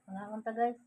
Mga unta guys.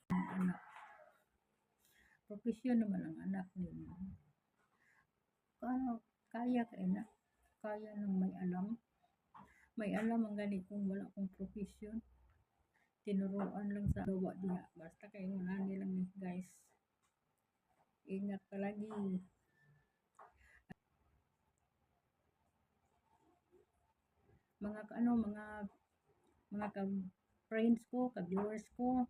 Anak. Profesyon naman ang anak ninyo. Kaya ka na. Kaya nang may alam. May alam ang ganitong wala akong profesyon. Tinuruan lang sa gawa diha. Basta kayo nga nilang ni guys. Ingat ka lagi. Mga ka friends ko, ka viewers ko,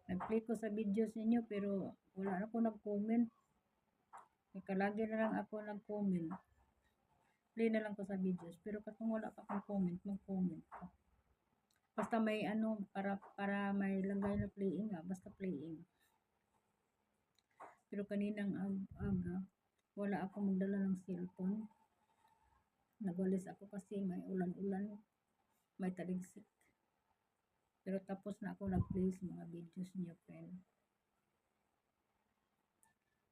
Nag-play ko sa videos ninyo pero wala na ako nag-comment. Kalagi na lang ako nag-comment. Play na lang ko sa videos. Pero katong wala pa akong comment, mag-comment ko. Basta may ano, para may lagay na playing basta playing. Pero kaninang aga, wala ako magdala ng cellphone. Nagwalis ako kasi may ulan-ulan, may taligsik. Pero tapos na ako nag-play sa mga videos niyo, friend.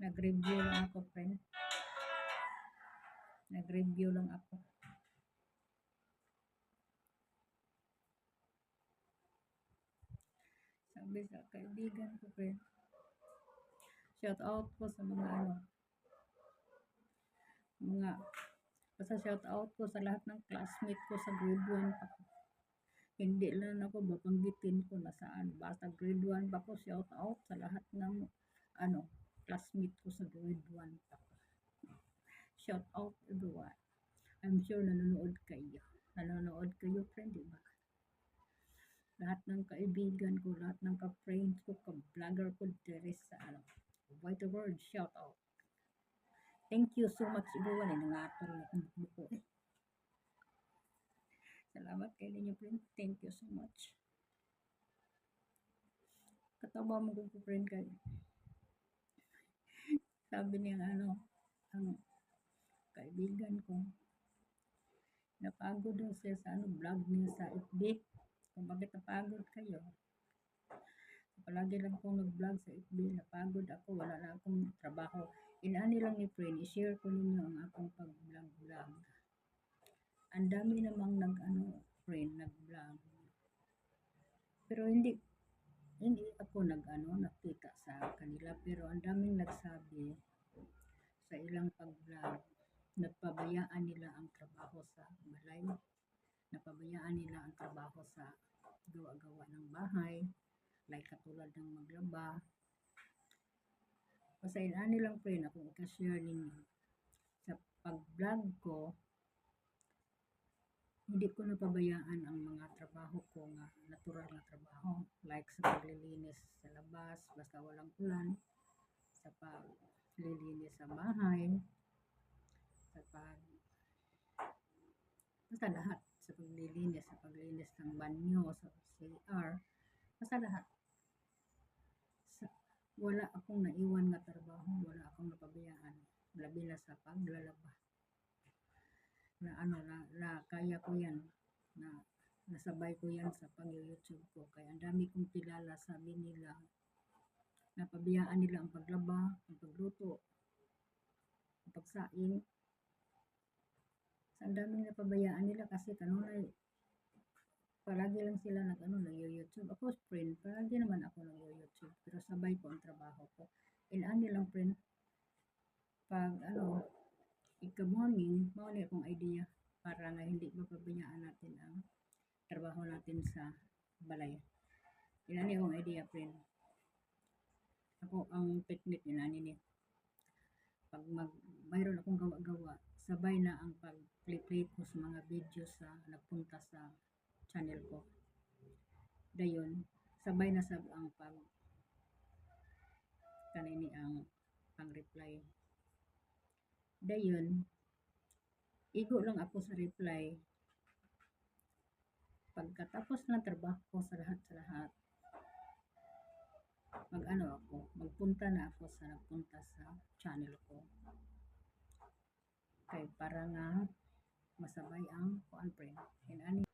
Nag-review lang ako, friend. Nag-review lang ako. Sabi sa kaibigan ko, friend. Shout out ko sa basta shout out ko sa lahat ng classmate ko sa grade 1 pa. Hindi lang ako babanggitin ko na saan. Basta grade 1 pa ko, shout out sa lahat ng classmate ko sa grade 1 pa. Shout out everyone. I'm sure nanonood kayo. Nanonood kayo, friend, di ba? Lahat ng kaibigan ko, lahat ng ka-friends ko, ka-vlogger ko, there is white word, shout out. Thank you so much, everyone. Nangatol na akong buko eh. Salamat kay ninyo, friend. Thank you so much. Katawa mo kong friend kayo. Sabi niya ang kaibigan ko, napagod daw siya sa vlog niya sa FB. Kung bakit napagod kayo. Palagi lang akong nag-vlog sa FB, napagod ako, wala na akong trabaho. Inani lang ni friend, i-share ko ninyo ang akong pag-vlog. Ang dami namang friend, nag-vlog. Pero hindi ako nakita sa kanila, pero ang daming nagsabi sa ilang pag-vlog, nagpabayaan nila ang trabaho sa balay, napabayaan nila ang trabaho sa gawa-gawa ng bahay, like katulad ng maglaba. Basta inani lang friend akong i-share ninyo. Sa pag-vlog ko, hindi ko napabayaan ang mga trabaho ko nga natural na trabaho, like sa paglilinis sa labas basta walang ulan, sa paglilinis sa bahay, basta lahat, sa paglinis ng banyo, sa CR, basta lahat. Wala akong naiwan na trabaho, wala akong napabayaan, labi na sa paglalaba. Na kaya ko yan, na nasabay ko yan sa pag-YouTube ko. Kaya ang dami kong kilala, sabi nila, napabayaan nila ang paglaba, ang pagluto, ang pagsaing. Ang daming napabayaan nila kasi kanunay, palagi lang sila nag-YouTube. Ako, friend, palagi naman ako nag-YouTube. Pero sabay ko ang trabaho ko. Inani lang, friend, pag ika-morning, mauli akong idea para nga hindi mapabayaan natin ang trabaho natin sa balay. Inani akong idea, friend. Ako, ang technique inani niya. Pag mayroon akong gawa-gawa, sabay na ang pag-play ko sa mga videos sa nagpunta sa channel ko. Dayon, sabay na sab ang kanini ang pang-reply. Dayon, igo lang ako sa reply. Pagkatapos ng trabaho ko sa lahat, magpunta na ako nagpunta sa channel ko. Kay para nga masabay ang friend.